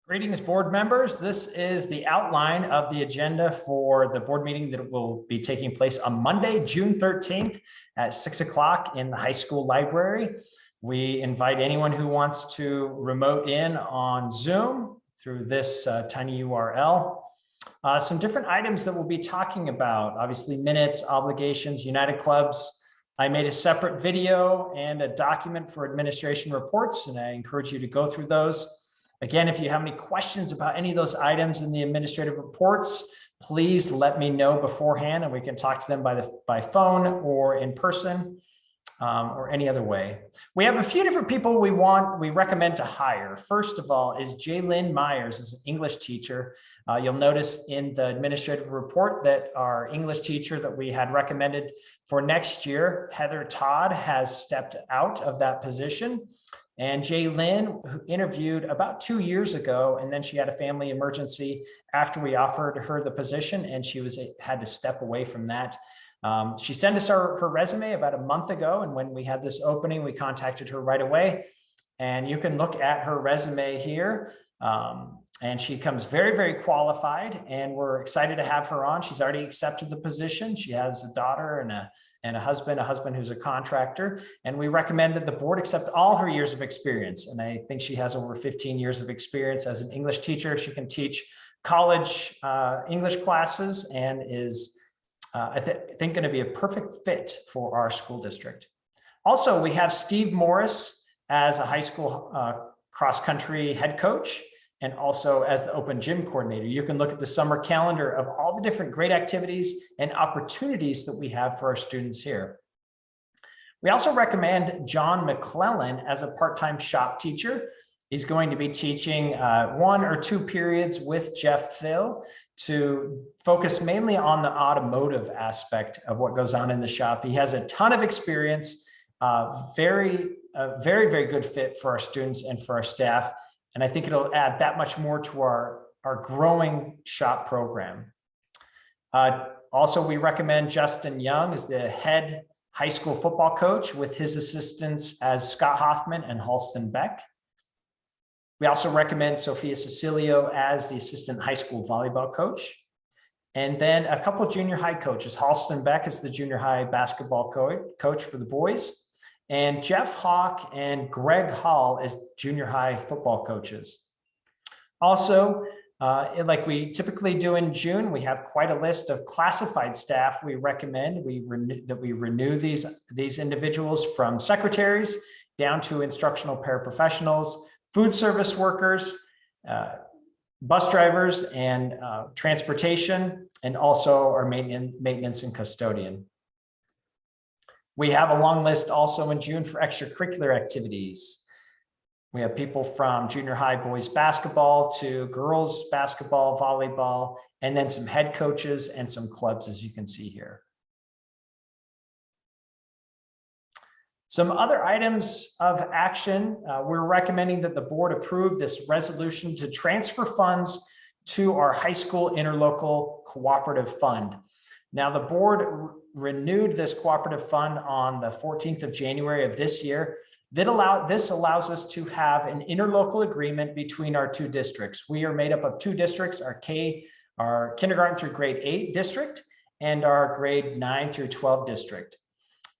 Greetings, board members. This is the outline of the agenda for the board meeting that will be taking place on Monday, June 13th at 6 o'clock in the high school library. We invite anyone who wants to remote in on Zoom through this tiny URL. Some different items that we'll be talking about, obviously minutes, obligations, United Clubs. I made a separate video and a document for administration reports, and I encourage you to go through those. Again, if you have any questions about any of those items in the administrative reports, please let me know beforehand and we can talk to them by phone or in person or any other way. We have a few different people we recommend to hire. First of all is Jaylyn Myers as an English teacher. You'll notice in the administrative report that our English teacher that we had recommended for next year, Heather Todd, has stepped out of that position. And Jaylyn, who interviewed about 2 years ago, and then she had a family emergency after we offered her the position, and she had to step away from that. She sent us her resume about a month ago, and when we had this opening, we contacted her right away. And you can look at her resume here, and she comes very, very qualified, and we're excited to have her on. She's already accepted the position. She has a daughter and a husband who's a contractor. And we recommend that the board accept all her years of experience. And I think she has over 15 years of experience as an English teacher. She can teach college English classes and is, I think, going to be a perfect fit for our school district. Also, we have Steve Morris as a high school cross-country head coach, and also as the open gym coordinator. You can look at the summer calendar of all the different great activities and opportunities that we have for our students here. We also recommend John McClellan as a part-time shop teacher. He's going to be teaching 1 or 2 periods with Jeff Thill to focus mainly on the automotive aspect of what goes on in the shop. He has a ton of experience, very, very good fit for our students and for our staff. And I think it'll add that much more to our growing shop program. Also, we recommend Justin Young as the head high school football coach with his assistants as Scott Hoffman and Halston Beck. We also recommend Sophia Cecilio as the assistant high school volleyball coach. And then a couple of junior high coaches. Halston Beck is the junior high basketball coach for the boys. And Jeff Hawk and Greg Hall as junior high football coaches. Also, like we typically do in June, we have quite a list of classified staff we recommend that we renew these individuals, from secretaries down to instructional paraprofessionals, food service workers, bus drivers, and transportation, and also our maintenance and custodian. We have a long list also in June for extracurricular activities. We have people from junior high boys basketball to girls basketball, volleyball, and then some head coaches and some clubs, as you can see here. Some other items of action, we're recommending that the board approve this resolution to transfer funds to our high school interlocal cooperative fund. Now, the board renewed this cooperative fund on the 14th of January of this year. This allows us to have an interlocal agreement between our 2 districts. We are made up of 2 districts, our kindergarten through grade 8 district and our grade 9 through 12 district.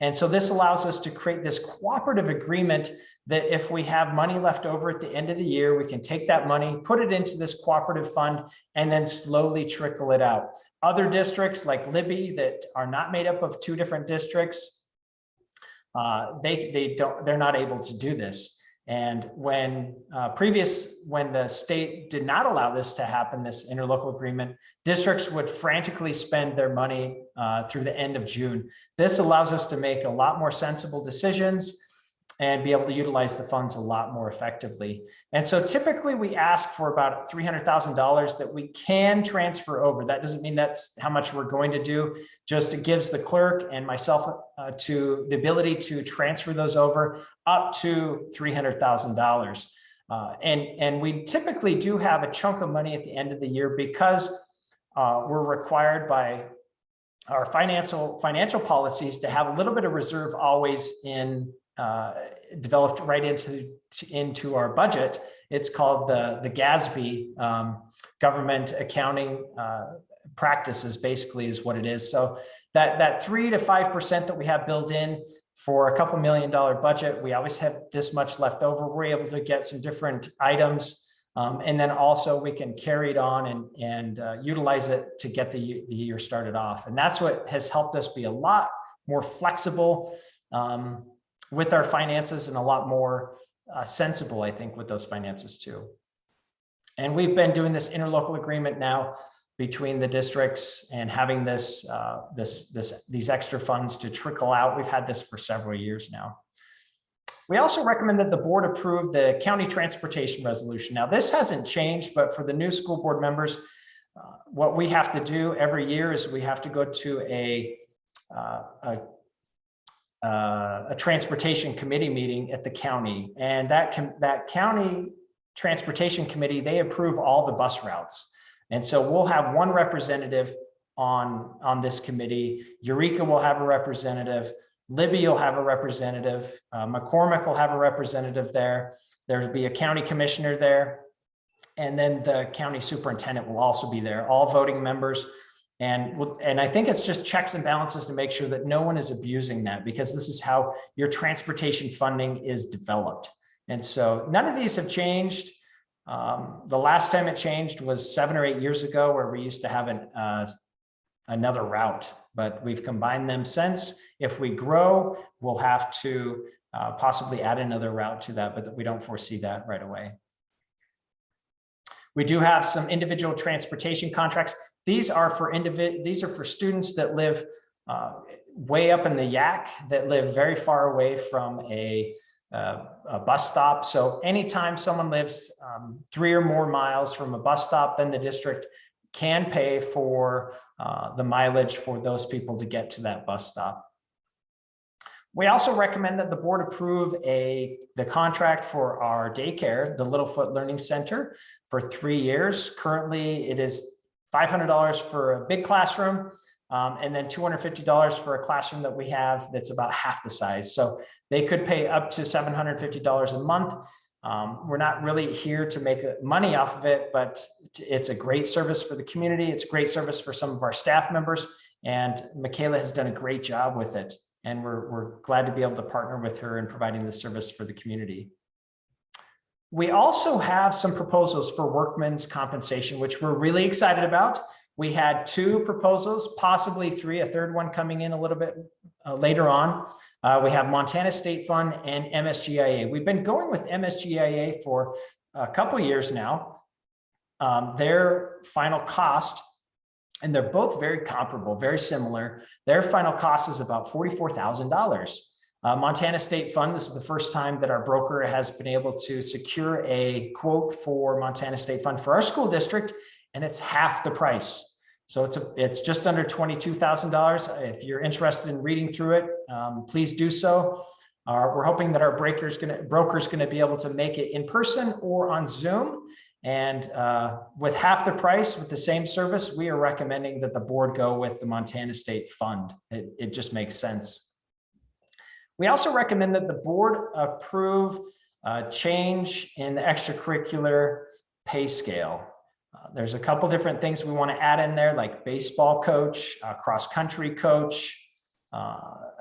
And so this allows us to create this cooperative agreement that if we have money left over at the end of the year, we can take that money, put it into this cooperative fund, and then slowly trickle it out. Other districts like Libby that are not made up of 2 different districts, they're not able to do this. And when the state did not allow this to happen, this interlocal agreement, districts would frantically spend their money through the end of June. This allows us to make a lot more sensible decisions and be able to utilize the funds a lot more effectively. And so typically we ask for about $300,000 that we can transfer over. That doesn't mean that's how much we're going to do. Just it gives the clerk and myself to the ability to transfer those over up to $300,000. And we typically do have a chunk of money at the end of the year because we're required by our financial policies to have a little bit of reserve always developed right into our budget. It's called the GASB, government accounting practices, basically is what it is. So that 3 to 5% that we have built in for a couple $1 million budget, we always have this much left over. We're able to get some different items. And then also we can carry it on and utilize it to get the year started off. And that's what has helped us be a lot more flexible with our finances and a lot more sensible, I think, with those finances too. And we've been doing this interlocal agreement now between the districts and having these extra funds to trickle out. We've had this for several years now. We also recommend that the board approve the county transportation resolution. Now, this hasn't changed, but for the new school board members, what we have to do every year is we have to go to a transportation committee meeting at the county, and that county transportation committee, they approve all the bus routes. And so we'll have one representative on this committee. Eureka will have a representative. Libby will have a representative. McCormick will have a representative there. There'll be a county commissioner there. And then the county superintendent will also be there, all voting members. And I think it's just checks and balances to make sure that no one is abusing that, because this is how your transportation funding is developed. And so none of these have changed. The last time it changed was 7 or 8 years ago, where we used to have another route, but we've combined them since. If we grow, we'll have to possibly add another route to that, but we don't foresee that right away. We do have some individual transportation contracts. These are for students that live way up in the Yak, that live very far away from a bus stop. So anytime someone lives 3 or more miles from a bus stop, then the district can pay for the mileage for those people to get to that bus stop. We also recommend that the board approve the contract for our daycare, the Littlefoot Learning Center, for 3 years. Currently, it is $500 for a big classroom, and then $250 for a classroom that we have that's about half the size. So they could pay up to $750 a month. We're not really here to make money off of it, but it's a great service for the community. It's a great service for some of our staff members, and Michaela has done a great job with it. And we're glad to be able to partner with her in providing this service for the community. We also have some proposals for workmen's compensation, which we're really excited about. We had 2 proposals, possibly 3, a third one coming in a little bit later on. We have Montana State Fund and MSGIA. We've been going with MSGIA for a couple of years now. Their final cost, and they're both very comparable, very similar. Their final cost is about $44,000. Montana State Fund, this is the first time that our broker has been able to secure a quote for Montana State Fund for our school district, and it's half the price. So it's just under $22,000. If you're interested in reading through it, please do so. We're hoping that our broker's going to be able to make it in person or on Zoom. And with half the price, with the same service, we are recommending that the board go with the Montana State Fund. It just makes sense. We also recommend that the board approve a change in the extracurricular pay scale. There's a couple different things we want to add in there, like baseball coach, cross-country coach,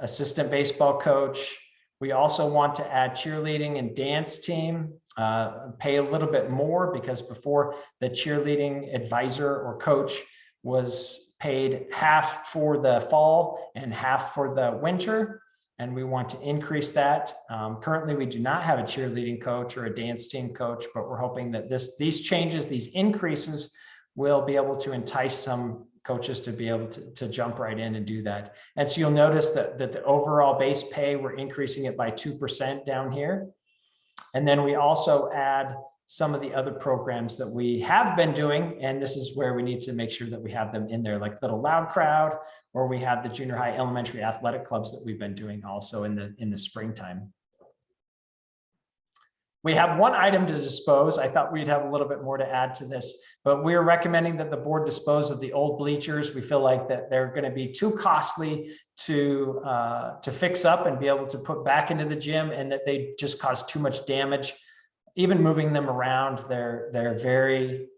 assistant baseball coach. We also want to add cheerleading and dance team, pay a little bit more, because before the cheerleading advisor or coach was paid half for the fall and half for the winter. And we want to increase that. Currently, we do not have a cheerleading coach or a dance team coach, but we're hoping that these changes, these increases, will be able to entice some coaches to be able to jump right in and do that. And so you'll notice that the overall base pay, we're increasing it by 2% down here. And then we also add some of the other programs that we have been doing. And this is where we need to make sure that we have them in there, like Little Loud Crowd, or we have the junior high elementary athletic clubs that we've been doing also in the springtime. We have one item to dispose. I thought we'd have a little bit more to add to this, but we're recommending that the board dispose of the old bleachers. We feel like that they're going to be too costly to fix up and be able to put back into the gym, and that they just cause too much damage. even moving them around, they're very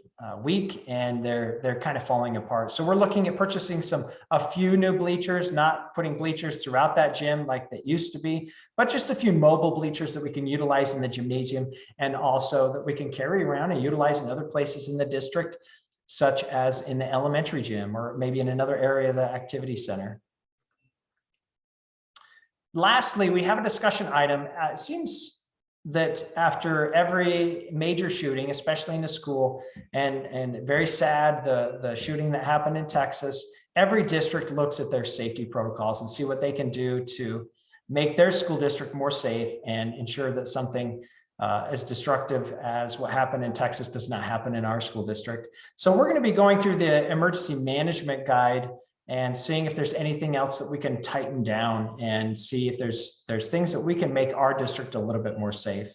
weak, and they're kind of falling apart. So we're looking at purchasing a few new bleachers, not putting bleachers throughout that gym like that used to be, but just a few mobile bleachers that we can utilize in the gymnasium, and also that we can carry around and utilize in other places in the district, such as in the elementary gym or maybe in another area of the activity center. Lastly, we have a discussion item. It seems that after every major shooting, especially in a school, and very sad, the shooting that happened in Texas, every district looks at their safety protocols and see what they can do to make their school district more safe and ensure that something as destructive as what happened in Texas does not happen in our school district. So we're going to be going through the emergency management guide and seeing if there's anything else that we can tighten down, and see if there's things that we can make our district a little bit more safe.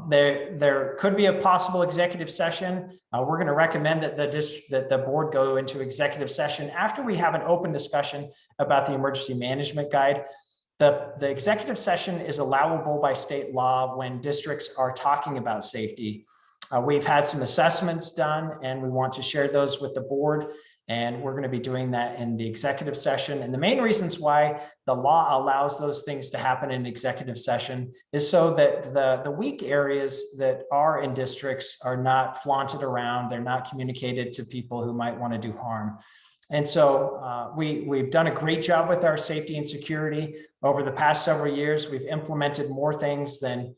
There could be a possible executive session. We're going to recommend that the board go into executive session after we have an open discussion about the emergency management guide. The executive session is allowable by state law when districts are talking about safety. We've had some assessments done, and we want to share those with the board. And we're going to be doing that in the executive session. And the main reasons why the law allows those things to happen in executive session is so that the weak areas that are in districts are not flaunted around. They're not communicated to people who might want to do harm. And so we've done a great job with our safety and security over the past several years. We've implemented more things than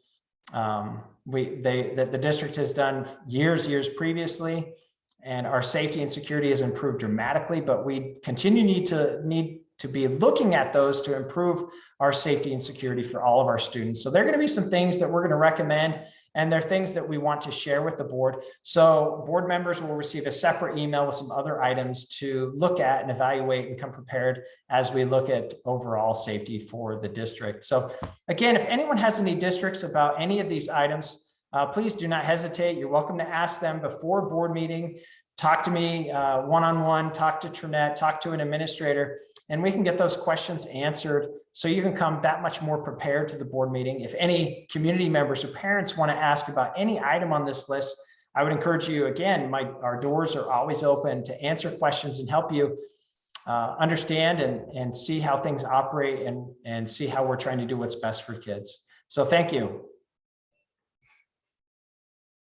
that the district has done years previously. And our safety and security has improved dramatically, but we continue need to be looking at those to improve our safety and security for all of our students. So there are going to be some things that we're going to recommend, and they're things that we want to share with the board. So board members will receive a separate email with some other items to look at and evaluate and come prepared as we look at overall safety for the district. So again, if anyone has any districts about any of these items, please do not hesitate. You're welcome to ask them before a board meeting. Talk to me one-on-one, talk to Trinette, talk to an administrator, and we can get those questions answered so you can come that much more prepared to the board meeting. If any community members or parents want to ask about any item on this list, I would encourage you, again, our doors are always open to answer questions and help you understand and see how things operate and see how we're trying to do what's best for kids. So thank you.